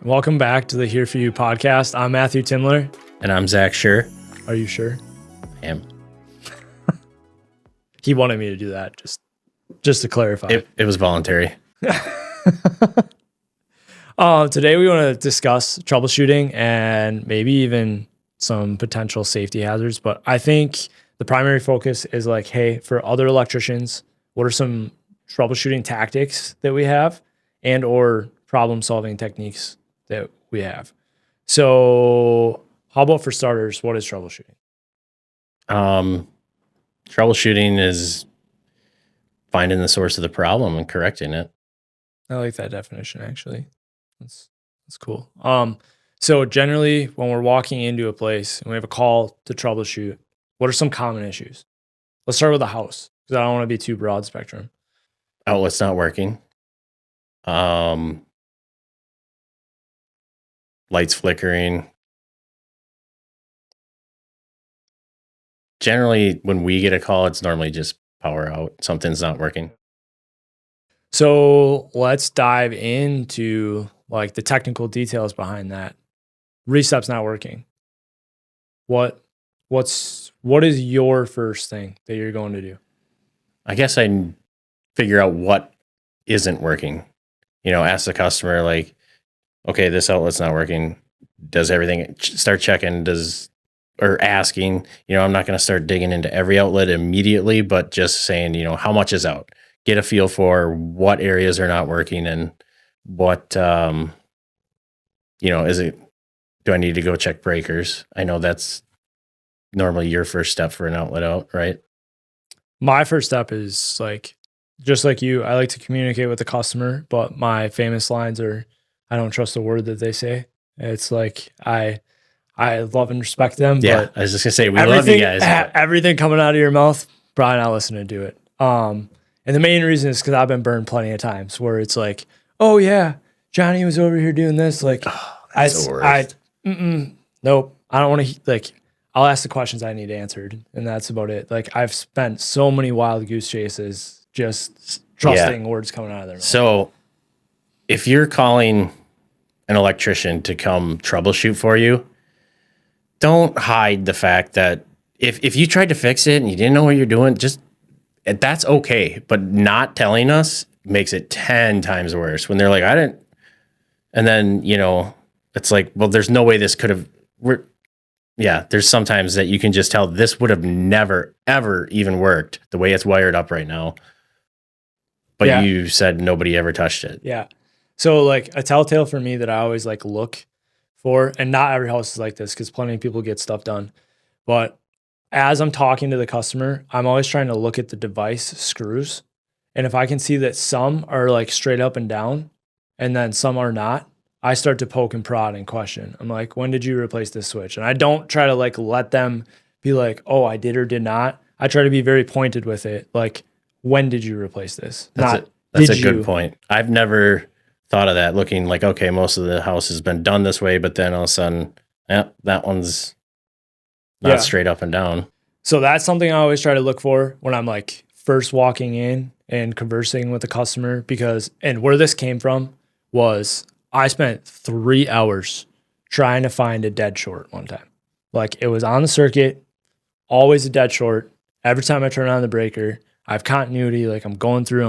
Welcome back to the Here For You podcast. I'm Matthew Timler. And I'm Zach Sure. Are you sure? I am. He wanted me to do that, just to clarify. It was voluntary. Today we want to discuss troubleshooting and maybe even some potential safety hazards. But I think the primary focus is like, hey, for other electricians, what are some troubleshooting tactics that we have and or problem solving techniques that we have? So how about for starters, what is troubleshooting? Troubleshooting is finding the source of the problem and correcting it. I like that definition, actually. That's cool. So generally when we're walking into a place and we have a call to troubleshoot, what are some common issues? Let's start with the house because I don't want to be too broad spectrum. Outlet's not working. Lights flickering. Generally, when we get a call, it's normally just power out. Something's not working. So let's dive into like the technical details behind that. Recep's not working. What is your first thing that you're going to do? I guess I figure out what isn't working. Ask the customer like, okay, this outlet's not working. Does everything start checking? Or asking, I'm not going to start digging into every outlet immediately, but just saying, how much is out? Get a feel for what areas are not working and what, do I need to go check breakers? I know that's normally your first step for an outlet out, right? My first step is like, just like you, I like to communicate with the customer, but my famous lines are, I don't trust a word that they say. It's like, I love and respect them. Yeah, but I was just gonna say, we love you guys. Everything coming out of your mouth, probably not listening to it. And the main reason is because I've been burned plenty of times where it's like, oh yeah, Johnny was over here doing this. Like, nope, I don't want to, like, I'll ask the questions I need answered. And that's about it. Like, I've spent so many wild goose chases just trusting words coming out of their mouth. So if you're calling an electrician to come troubleshoot for you, don't hide the fact that if you tried to fix it and you didn't know what you're doing, that's okay. But not telling us makes it 10 times worse when they're like, I didn't. And then, it's like, well, there's no way this could have. There's sometimes that you can just tell this would have never, ever even worked the way it's wired up right now. But you said nobody ever touched it. Yeah. So like a telltale for me that I always like look for, and not every house is like this because plenty of people get stuff done. But as I'm talking to the customer, I'm always trying to look at the device screws. And if I can see that some are like straight up and down and then some are not, I start to poke and prod and question. I'm like, when did you replace this switch? And I don't try to like let them be like, oh, I did or did not. I try to be very pointed with it. Like, when did you replace this? That's a good point. I've never thought of that, looking like, okay, most of the house has been done this way, but then all of a sudden, that one's not straight up and down. So that's something I always try to look for when I'm like first walking in and conversing with the customer, and where this came from was I spent 3 hours trying to find a dead short one time. Like, it was on the circuit, always a dead short. Every time I turn on the breaker, I have continuity. Like, I'm going through,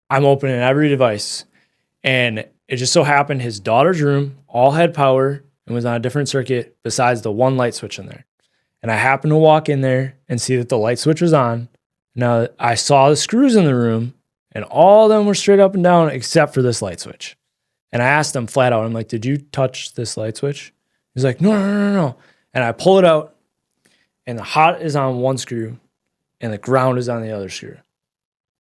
I'm opening every device. And it just so happened his daughter's room all had power and was on a different circuit besides the one light switch in there. And I happened to walk in there and see that the light switch was on. Now, I saw the screws in the room and all of them were straight up and down except for this light switch. And I asked him flat out, I'm like, did you touch this light switch? He's like, no. And I pull it out and the hot is on one screw and the ground is on the other screw.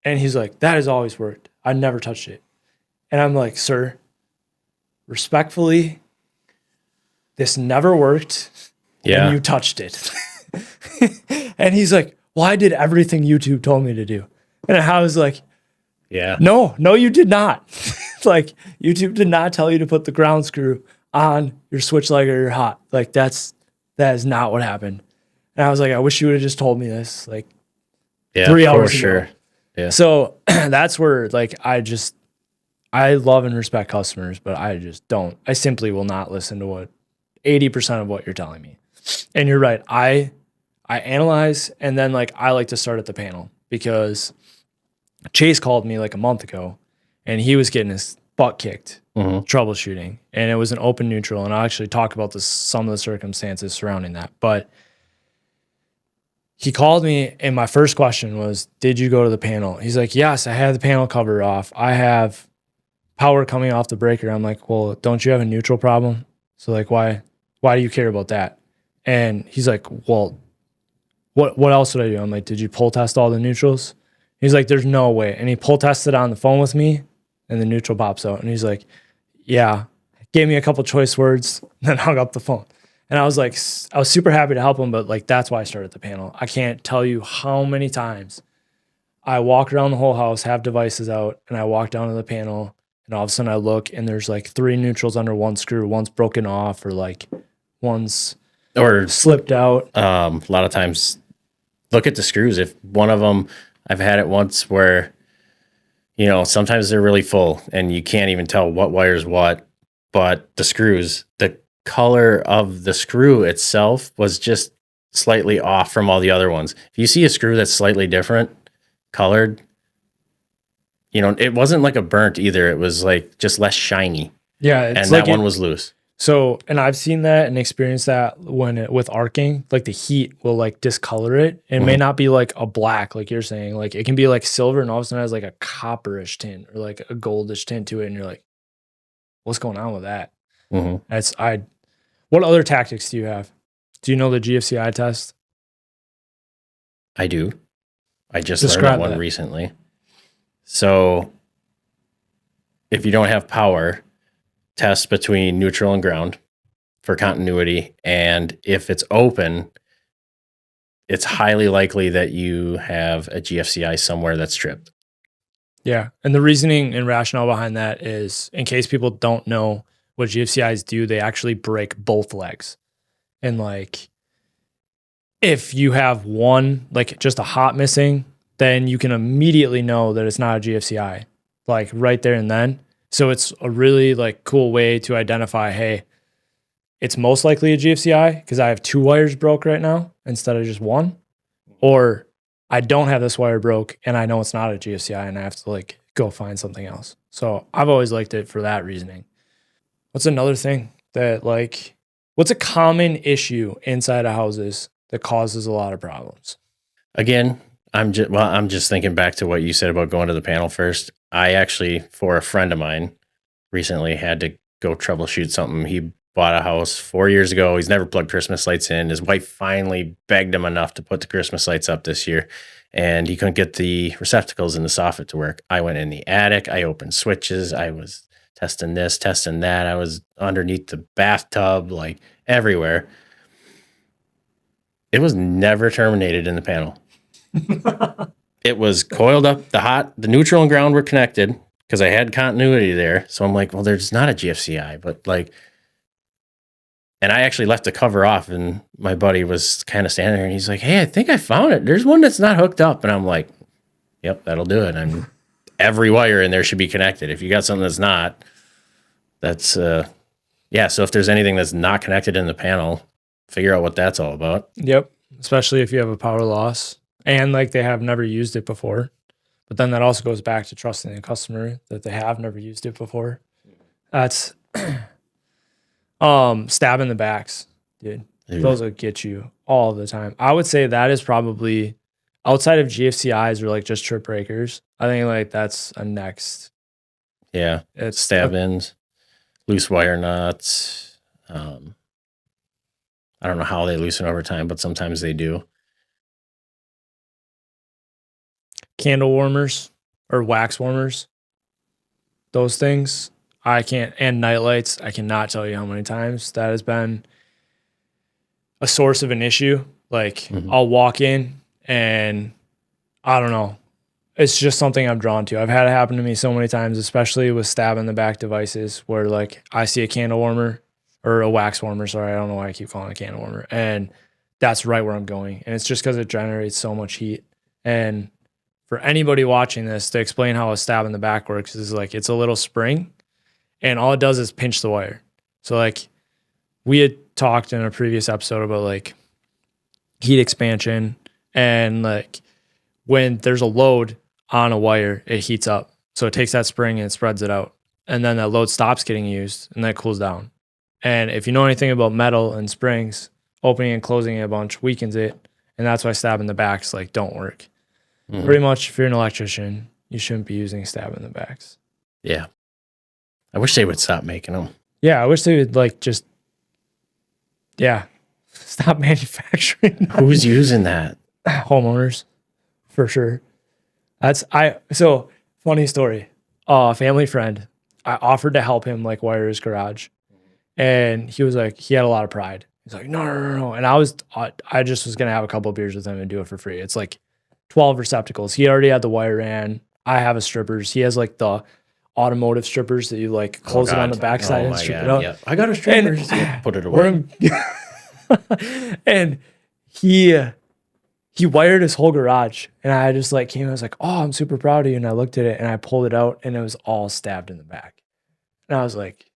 And he's like, that has always worked. I never touched it. And I'm like, sir, respectfully, this never worked. Yeah. And you touched it. And he's like, well, I did everything YouTube told me to do. And I was like, yeah, no, you did not. Like, YouTube did not tell you to put the ground screw on your switch leg or your hot. Like, that is not what happened. And I was like, I wish you would have just told me this like 3 hours ago. Sure. Yeah. So that's where like I I love and respect customers, but I just don't. I simply will not listen to what 80% of what you're telling me. And you're right. I analyze, and then like I like to start at the panel, because Chase called me like a month ago and he was getting his butt kicked troubleshooting, and it was an open neutral. And I'll actually talk about some of the circumstances surrounding that. But he called me and my first question was, did you go to the panel? He's like, yes, I had the panel cover off. I have power coming off the breaker. I'm like, well, don't you have a neutral problem? So like, why do you care about that? And he's like, well, what else would I do? I'm like, did you pull test all the neutrals? He's like, there's no way. And he pull tested on the phone with me, and the neutral pops out. And he's like, yeah, gave me a couple choice words, then hung up the phone. And I was super happy to help him, but like, that's why I started the panel. I can't tell you how many times I walk around the whole house, have devices out, and I walk down to the panel, and all of a sudden I look and there's like 3 neutrals under one screw, one's broken off, or like one's slipped out. A lot of times, look at the screws. If one of them, I've had it once where, sometimes they're really full and you can't even tell what wire's what, but the screws, the color of the screw itself was just slightly off from all the other ones. If you see a screw that's slightly different colored, it wasn't like a burnt either. It was like just less shiny. Yeah. And that one was loose. So, and I've seen that and experienced that with arcing, like the heat will like discolor it. It may not be like a black, like you're saying, like it can be like silver, and all of a sudden it has like a copperish tint or like a goldish tint to it. And you're like, what's going on with that? What other tactics do you have? Do you know the GFCI test? I do. I just learned that one recently. So if you don't have power, test between neutral and ground for continuity. And if it's open, it's highly likely that you have a GFCI somewhere that's tripped. Yeah. And the reasoning and rationale behind that is, in case people don't know what GFCIs do, they actually break both legs. And like, if you have one, like just a hot missing, then you can immediately know that it's not a GFCI, like right there and then. So it's a really like cool way to identify, hey, it's most likely a GFCI because I have 2 wires broke right now instead of just one, or I don't have this wire broke and I know it's not a GFCI and I have to like go find something else. So I've always liked it for that reasoning. What's another thing that like, what's a common issue inside of houses that causes a lot of problems? Again, I'm just thinking back to what you said about going to the panel first. I actually, for a friend of mine, recently had to go troubleshoot something. He bought a house 4 years ago. He's never plugged Christmas lights in. His wife finally begged him enough to put the Christmas lights up this year, and he couldn't get the receptacles in the soffit to work. I went in the attic. I opened switches. I was testing this, testing that. I was underneath the bathtub, like everywhere. It was never terminated in the panel. It was coiled up. The neutral and ground were connected because I had continuity there. So I'm like, well, there's not a GFCI, but like, and I actually left the cover off, and my buddy was kind of standing there and he's like, hey, I think I found it. There's one that's not hooked up. And I'm like, yep, that'll do it. Every wire in there should be connected. If you got something that's not, that's, yeah. So if there's anything that's not connected in the panel, figure out what that's all about. Yep. Especially if you have a power loss and like they have never used it before. But then that also goes back to trusting the customer that they have never used it before. That's stabbing the backs, dude. Those will get you all the time. I would say that is probably, outside of GFCIs or like just trip breakers, I think like that's a next. Yeah. It's stab ins, loose wire nuts. I don't know how they loosen over time, but sometimes they do. Candle warmers or wax warmers, those things, I can't, and night lights, I cannot tell you how many times that has been a source of an issue. Like I'll walk in and I don't know, it's just something I'm drawn to. I've had it happen to me so many times, especially with stab in the back devices, where like I see a candle warmer or a wax warmer. Sorry, I don't know why I keep calling it a candle warmer. And that's right where I'm going. And it's just because it generates so much heat. And for anybody watching this to explain how a stab in the back works is like it's a little spring and all it does is pinch the wire. So like we had talked in a previous episode about like heat expansion and like when there's a load on a wire, it heats up. So it takes that spring and it spreads it out. And then that load stops getting used and then it cools down. And if you know anything about metal and springs, opening and closing it a bunch weakens it. And that's why stabbing the backs like don't work. Pretty much if you're an electrician, you shouldn't be using stabbing the backs. Yeah. I wish they would stop making them. Yeah, I wish they would like just stop manufacturing. Who's using that? Homeowners, for sure. So funny story. Family friend, I offered to help him like wire his garage. And he was like, he had a lot of pride. He's like, no. And I just was going to have a couple of beers with him and do it for free. It's like 12 receptacles. He already had the wire ran. I have a strippers. He has like the automotive strippers that you like close it on the backside and strip it up. Yeah. I got a stripper. Put it away. And he wired his whole garage. And I just like came, I was like, oh, I'm super proud of you. And I looked at it and I pulled it out and it was all stabbed in the back. And I was like,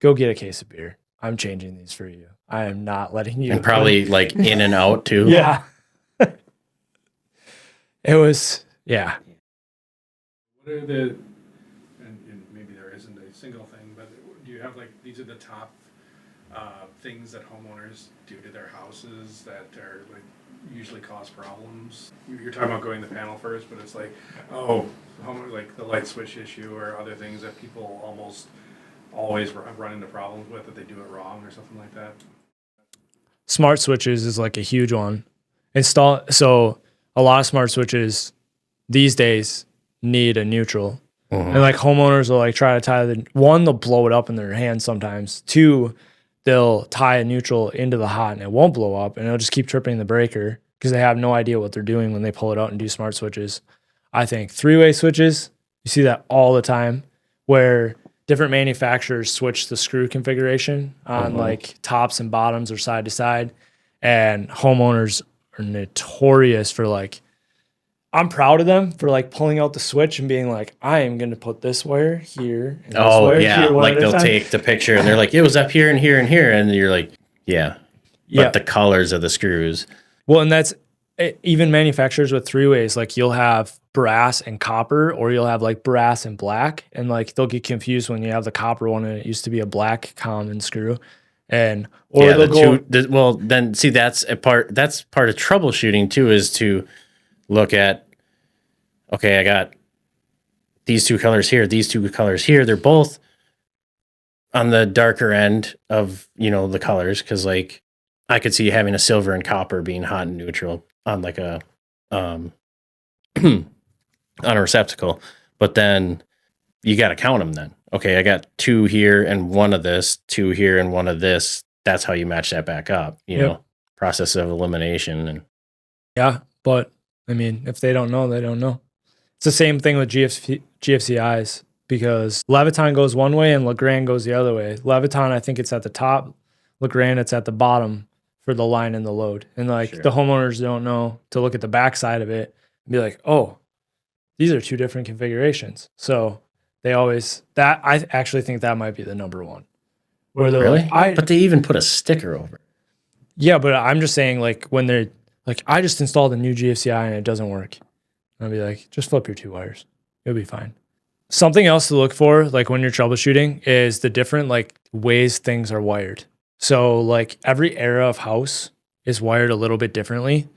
go get a case of beer. I'm changing these for you. I am not letting you. And probably like in and out too. Yeah. It was, yeah. What are the, and maybe there isn't a single thing, but do you have like, these are the top things that homeowners do to their houses that are like usually cause problems? You're talking about going the panel first, but it's like, like the light switch issue or other things that people almost always run into problems with, that they do it wrong or something like that. Smart switches is like a huge one. So a lot of smart switches these days need a neutral. And like homeowners will like try to tie they'll blow it up in their hand sometimes. 2, they'll tie a neutral into the hot and it won't blow up and it'll just keep tripping the breaker because they have no idea what they're doing when they pull it out and do smart switches. I think 3-way switches, you see that all the time where different manufacturers switch the screw configuration on like tops and bottoms or side to side. And homeowners are notorious for like, I'm proud of them for like pulling out the switch and being like, I am going to put this wire here. And this wire here, like they'll take the picture and they're like, it was up here and here and here. And you're like, yeah. But the colors of the screws. Well, and that's even manufacturers with 3-ways, like you'll have brass and copper, or you'll have like brass and black, and like they'll get confused when you have the copper one and it used to be a black common screw. And or they'll then see that's part of troubleshooting too, is to look at, okay, I got these 2 colors here, these 2 colors here. They're both on the darker end of, the colors. Cause like I could see having a silver and copper being hot and neutral on like a, on a receptacle, but then you got to count them then. Okay, I got 2 here and 1 of this, 2 here and 1 of this. That's how you match that back up, you know, process of elimination. And yeah, but I mean, if they don't know, they don't know. It's the same thing with GFCIs because Leviton goes one way and Legrand goes the other way. Leviton, I think it's at the top. Legrand, it's at the bottom for the line and the load. And like the homeowners don't know to look at the backside of it and be like, oh, these are 2 different configurations. So they always, I actually think that might be the number one. Where they're really? like, but they even put a sticker over it. Yeah, but I'm just saying, like, when they're like, I just installed a new GFCI and it doesn't work. I'll be like, just flip your 2 wires. It'll be fine. Something else to look for, like when you're troubleshooting, is the different like ways things are wired. So like every era of house is wired a little bit differently.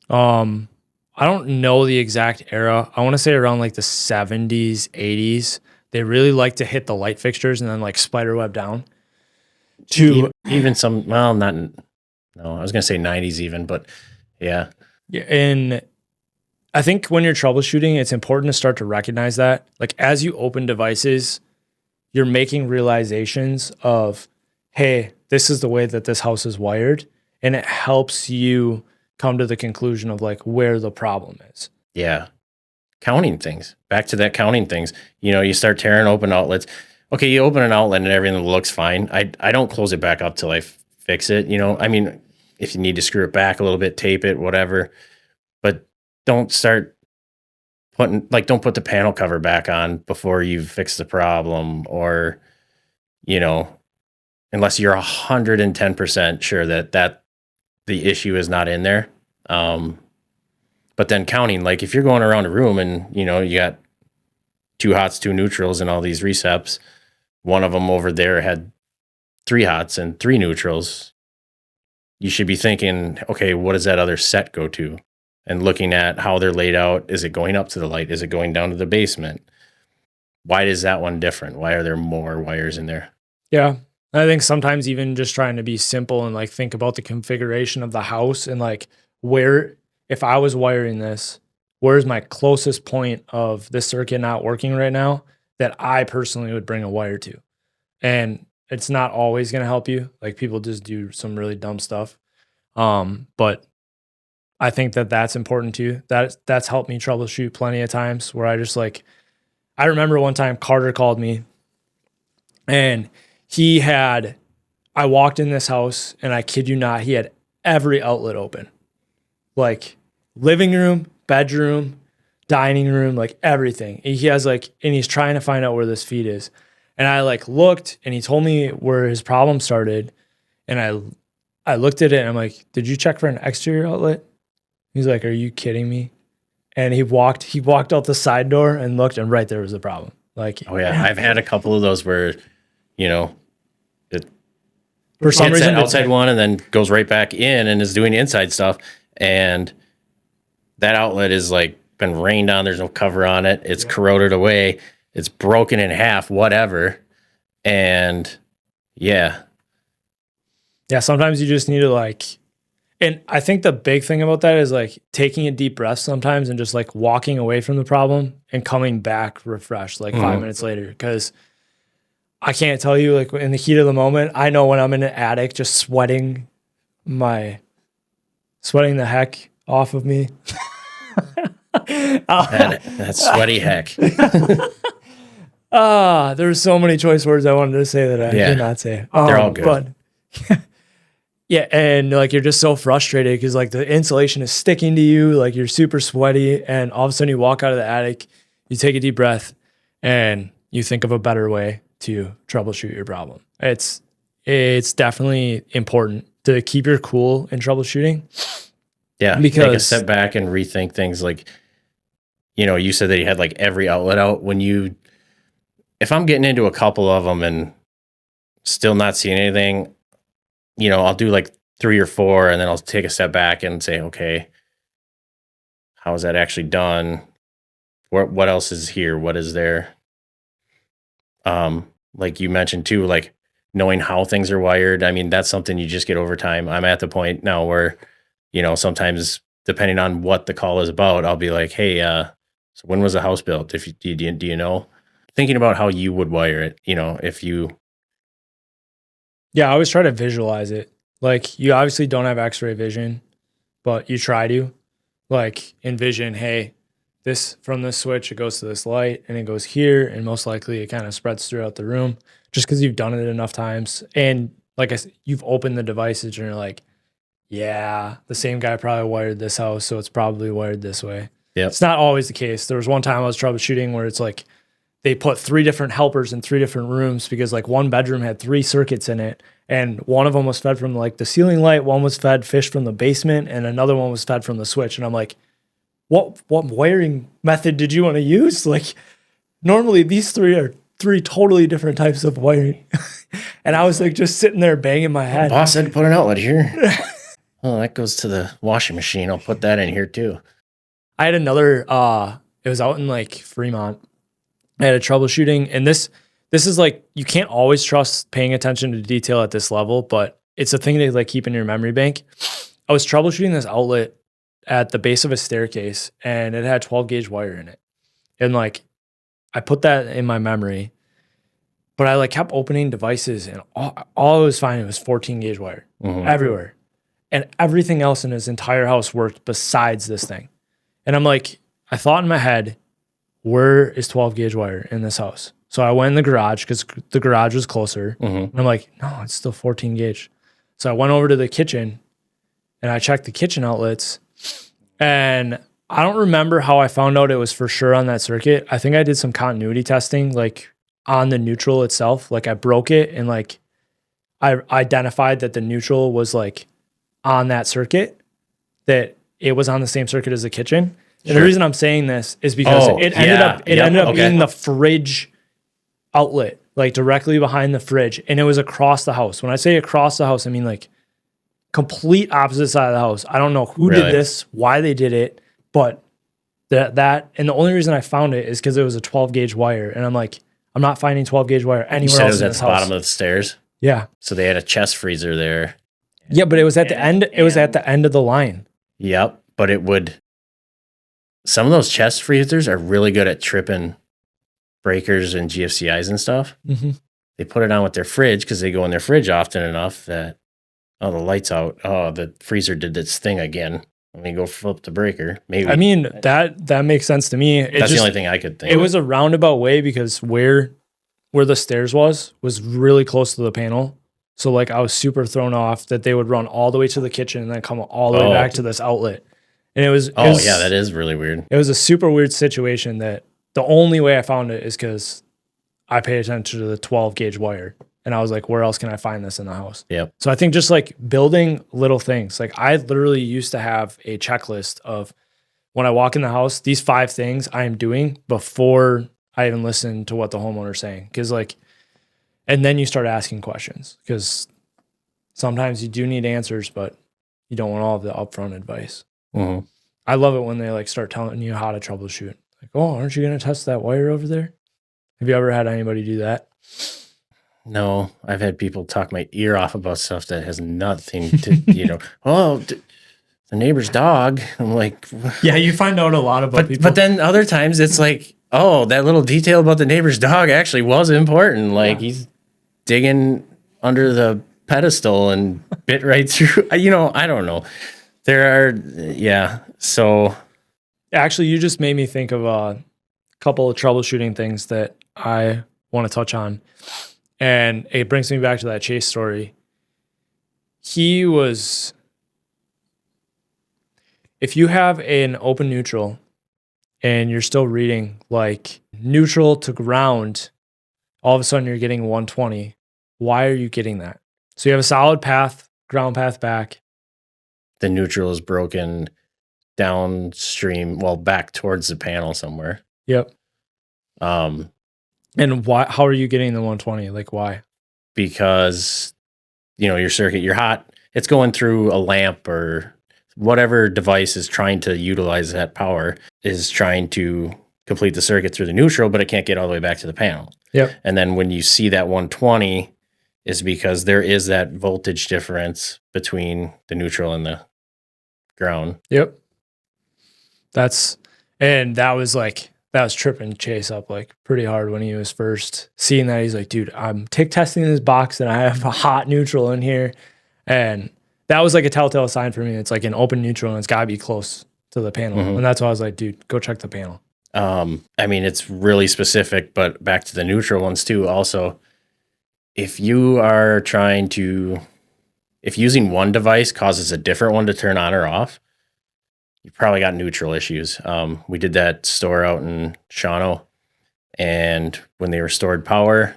I don't know the exact era. I want to say around like the 70s, 80s. They really like to hit the light fixtures and then like spider web down. Even some, well, not, no, I was going to say 90s even, but yeah. Yeah. And I think when you're troubleshooting, it's important to start to recognize that. Like as you open devices, you're making realizations of, hey, this is the way that this house is wired. And it helps you come to the conclusion of like where the problem is. Yeah. Counting things. Back to that counting things. You start tearing open outlets. Okay, you open an outlet and everything looks fine. I don't close it back up till I fix it. I mean, if you need to screw it back a little bit, tape it, whatever. But don't start don't put the panel cover back on before you've fixed the problem, or, unless you're 110% sure that the issue is not in there. But then counting, like if you're going around a room and, you got 2 hots, 2 neutrals and all these receps, one of them over there had 3 hots and 3 neutrals, you should be thinking, okay, what does that other set go to? And looking at how they're laid out. Is it going up to the light? Is it going down to the basement? Why is that one different? Why are there more wires in there? Yeah. I think sometimes even just trying to be simple and like think about the configuration of the house and like where, if I was wiring this, where's my closest point of this circuit not working right now that I personally would bring a wire to? And it's not always going to help you. Like people just do some really dumb stuff. But I think that that's important too. That's helped me troubleshoot plenty of times where I just like, I remember one time Carter called me and I walked in this house and I kid you not, he had every outlet open, like living room, bedroom, dining room, like everything. He has like, and he's trying to find out where this feed is. And I like looked and he told me where his problem started. And I looked at it and I'm like, did you check for an exterior outlet? He's like, are you kidding me? And he walked out the side door and looked, and right there was the problem. Like, oh yeah, I've had a couple of those where, for some reason, outside one and then goes right back in and is doing inside stuff. And that outlet is like been rained on. There's no cover on it. It's corroded away. It's broken in half, whatever. And yeah. Sometimes you just need to like, and I think the big thing about that is like taking a deep breath sometimes and just like walking away from the problem and coming back refreshed like 5 minutes later. Cause I can't tell you, like in the heat of the moment, I know when I'm in an attic just sweating the heck off of me. That sweaty heck. There's so many choice words I wanted to say that I did not say. They're all good. But yeah, and like you're just so frustrated because like the insulation is sticking to you, like you're super sweaty, and all of a sudden you walk out of the attic, you take a deep breath, and you think of a better way to troubleshoot your problem. It's definitely important to keep your cool in troubleshooting. Yeah, because take a step back and rethink things. Like, you said that you had like every outlet out. If I'm getting into a couple of them and still not seeing anything, I'll do like 3 or 4 and then I'll take a step back and say, okay, how is that actually done? What else is here? What is there? Like you mentioned too, like knowing how things are wired. I mean, that's something you just get over time. I'm at the point now where, sometimes depending on what the call is about, I'll be like, hey, so when was the house built? Do you know? Thinking about how you would wire it, if you. Yeah, I always try to visualize it. Like you obviously don't have x-ray vision, but you try to like envision, hey, this from this switch, it goes to this light and it goes here. And most likely it kind of spreads throughout the room just because you've done it enough times. And like I said, you've opened the devices and you're like, yeah, the same guy probably wired this house. So it's probably wired this way. Yep. It's not always the case. There was one time I was troubleshooting where it's like, they put 3 different helpers in 3 different rooms because like one bedroom had 3 circuits in it. And one of them was fed from like the ceiling light. One was fed fish from the basement and another one was fed from the switch. And I'm like, what wiring method did you want to use? Like normally these 3 are 3 totally different types of wiring. And I was like just sitting there banging my head. Boss said to put an outlet here. Oh, that goes to the washing machine. I'll put that in here too. I had another, it was out in like Fremont. I had a troubleshooting, and this is like, you can't always trust paying attention to detail at this level, but it's a thing to like keep in your memory bank. I was troubleshooting this outlet at the base of a staircase and it had 12 gauge wire in it. And like, I put that in my memory, but I like kept opening devices and all I was finding was 14 gauge wire everywhere. And everything else in his entire house worked besides this thing. And I'm like, I thought in my head, where is 12 gauge wire in this house? So I went in the garage because the garage was closer. And I'm like, no, it's still 14 gauge. So I went over to the kitchen and I checked the kitchen outlets and I don't remember how I found out it was for sure on that circuit. I think I did some continuity testing, like on the neutral itself. Like I broke it and like I identified that the neutral was like on that circuit, that it was on the same circuit as the kitchen. And the reason I'm saying this is because it ended up being the fridge outlet, like directly behind the fridge. And it was across the house. When I say across the house, I mean like complete opposite side of the house. I don't know who did this, why they did it, but that and the only reason I found it is because it was a 12 gauge wire. And I'm like, I'm not finding 12 gauge wire anywhere else in this house. It was at the bottom of the stairs. Yeah. So they had a chest freezer there. Yeah, but it was at the end. It was at the end of the line. Yep. But it would, some of those chest freezers are really good at tripping breakers and GFCIs and stuff. Mm-hmm. They put it on with their fridge because they go in their fridge often enough that, oh, the light's out. Oh, the freezer did this thing again. Let me go flip the breaker. Maybe. I mean, that makes sense to me. That's the only thing I could think. It was a roundabout way because where the stairs was really close to the panel. So like I was super thrown off that they would run all the way to the kitchen and then come all the way back to this outlet. And it was yeah, that is really weird. It was a super weird situation that the only way I found it is because I paid attention to the 12 gauge wire. And I was like, where else can I find this in the house? Yep. So I think just like building little things. Like I literally used to have a checklist of when I walk in the house, these 5 things I am doing before I even listen to what the homeowner's saying. Cause like, and then you start asking questions because sometimes you do need answers, but you don't want all of the upfront advice. Mm-hmm. I love it when they like start telling you how to troubleshoot. Like, oh, aren't you going to test that wire over there? Have you ever had anybody do that? No, I've had people talk my ear off about stuff that has nothing to, the neighbor's dog. I'm like, yeah, you find out a lot about people. But then other times it's like, oh, that little detail about the neighbor's dog actually was important. Like he's digging under the pedestal and bit right through, I don't know. There are, so. Actually, you just made me think of a couple of troubleshooting things that I want to touch on. And it brings me back to that Chase story. If you have an open neutral and you're still reading like neutral to ground, all of a sudden you're getting 120. Why are you getting that? So you have a solid path, ground path back. The neutral is broken downstream, back towards the panel somewhere. Yep. And why? How are you getting the 120? Like why? Because, your circuit, you're hot. It's going through a lamp or whatever device is trying to utilize that power is trying to complete the circuit through the neutral, but it can't get all the way back to the panel. Yep. And then when you see that 120 is because there is that voltage difference between the neutral and the ground. Yep. That was tripping Chase up like pretty hard when he was first seeing that. He's like, dude, I'm tick testing this box and I have a hot neutral in here. And that was like a telltale sign for me. It's like an open neutral and it's gotta be close to the panel. Mm-hmm. And that's why I was like, dude, go check the panel. I mean, it's really specific, but back to the neutral ones too. Also, if using one device causes a different one to turn on or off, you probably got neutral issues. We did that store out in Shawano, and when they restored power,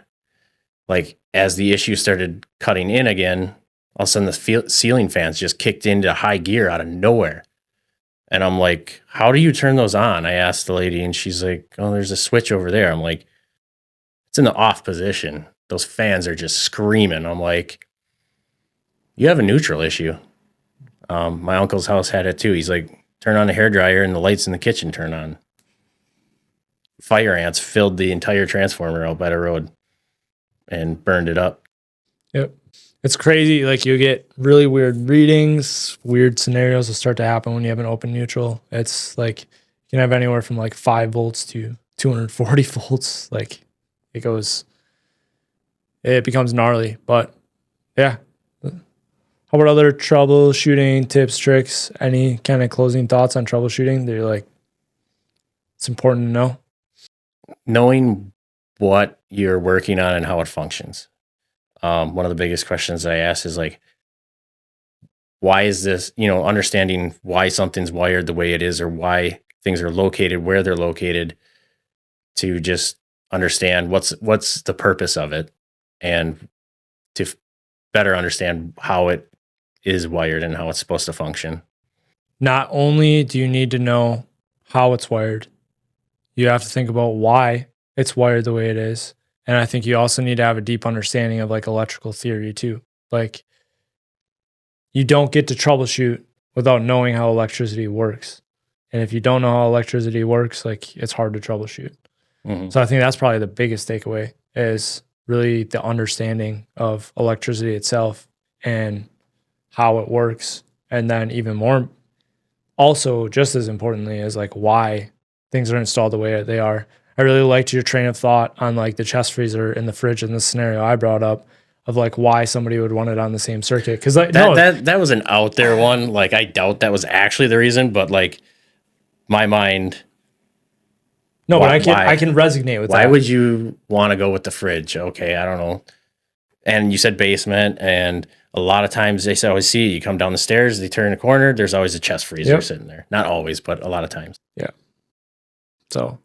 like as the issue started cutting in again, all of a sudden the ceiling fans just kicked into high gear out of nowhere. And I'm like, how do you turn those on? I asked the lady and she's like, oh, there's a switch over there. I'm like, it's in the off position. Those fans are just screaming. I'm like, you have a neutral issue. My uncle's house had it too. He's like, turn on the hairdryer and the lights in the kitchen turn on. Fire ants filled the entire transformer out by the road and burned it up. Yep. It's crazy. Like you get really weird readings, weird scenarios will start to happen when you have an open neutral. It's like you can have anywhere from like 5 volts to 240 volts. Like it becomes gnarly. But yeah. How about other troubleshooting tips, tricks? Any kind of closing thoughts on troubleshooting that you're like, it's important to know? Knowing what you're working on and how it functions. One of the biggest questions I ask is like, why is this, understanding why something's wired the way it is or why things are located where they're located, to just understand what's the purpose of it, and to better understand how it is wired and how it's supposed to function. Not only do you need to know how it's wired, you have to think about why it's wired the way it is. And I think you also need to have a deep understanding of like electrical theory too. Like, you don't get to troubleshoot without knowing how electricity works. And if you don't know how electricity works, like, it's hard to troubleshoot. Mhm. So I think that's probably the biggest takeaway, is really the understanding of electricity itself and how it works. And then even more, also just as importantly, is like why things are installed the way they are. I really liked your train of thought on like the chest freezer in the fridge in the scenario I brought up, of like why somebody would want it on the same circuit. Cause like, That was an out there one. Like, I doubt that was actually the reason, but like my mind. no, why- but I can resonate with Why that. would you want to go with the fridge? Okay, I don't know. And you said basement, and a lot of times they always see you come down the stairs, they turn a corner, there's always a chest freezer Yep. sitting there. Not always, but a lot of times. So,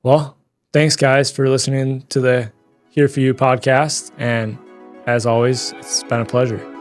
well, thanks guys for listening to the Here For You podcast. And as always, it's been a pleasure.